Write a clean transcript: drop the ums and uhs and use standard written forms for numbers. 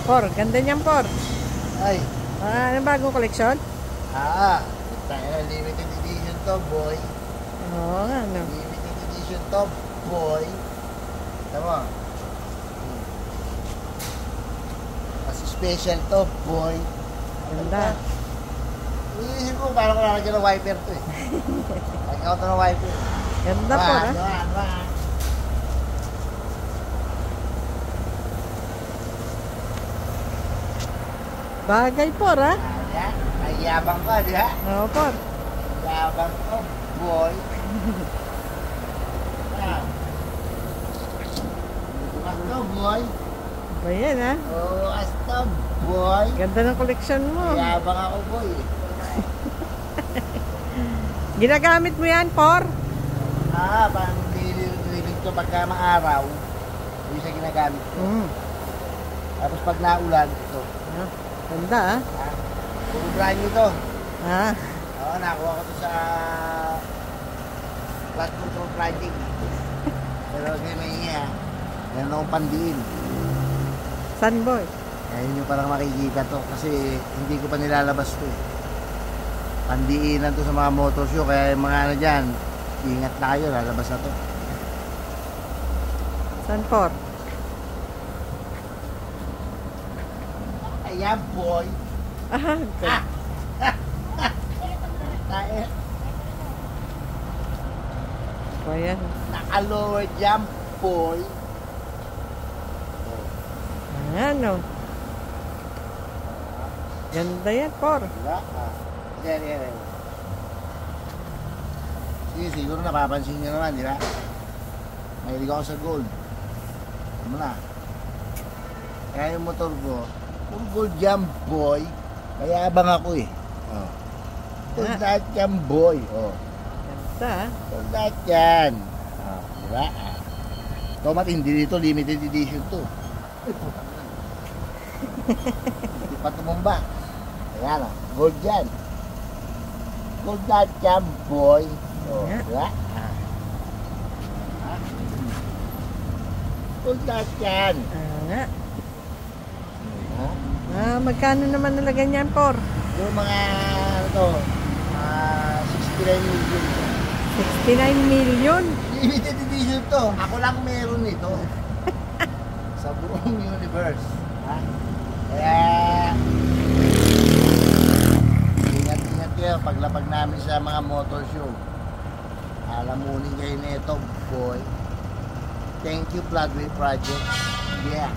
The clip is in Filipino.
Por, ganda niyan, Por. Ay. Ano bagong koleksyon? Limited edition to, boy. Oo nga, no. Limited edition to, boy. Tama. Mas special to, boy. Ganda. Iisip ko, parang lalagyan ng wiper to eh. Lagyan ko to ng wiper. Ganda, Por, ha? Bagay, Por, ha? Ay, yabang ka, di ba? Oo, Por. Yabang to, boy. Asto, boy. Ba yan, ha? Oo, asto, boy. Ganda ng koleksyon mo. Yabang ako, boy. Ginagamit mo yan, Por? Parang nililig to pagka maaraw. Hindi siya ginagamit ko. Tapos pag naulan, ito. Ganda, ha? Puro brand new to. Oo, nakuha ko to sa Flat Control Project. Pero hindi may iya. Meron akong pandiin. San, boy? Ayun yung parang makikita to. Kasi hindi ko pa nilalabas to eh. Pandiinan to sa mga motor show. Kaya yung mga ano dyan, ingat na kayo, lalabas na to. San, Por? Ayan, boy. Ganda. Ba yan? Naka-lower jump, boy. Ano? Ganda yan, Por. Diba? Yan. Sige, siguro napapansin nyo naman, di ba? Mahilig ako sa gold. Ano na? Kaya yung motor ko, puro gold jump, boy. Kaya abang ako eh. Gold lahat yan, boy. Ganda, ha? Gold lahat yan. Di ba? Ito matindi dito, limited edition to. Hindi pa tumumba. Ayan, gold yan. Gold lahat yan, boy. Di ba? Gold lahat yan. Nga. Magkano naman nalagyan yan, Por? Yung mga, ano to, 69 million. 69 million? Limited edition to. Ako lang meron nito. Sa buong universe. Kaya, ingat-ingat kayo paglapag namin sa mga motor show. Alamunin kayo na ito, boy. Thank you, Floodway Project. Yeah.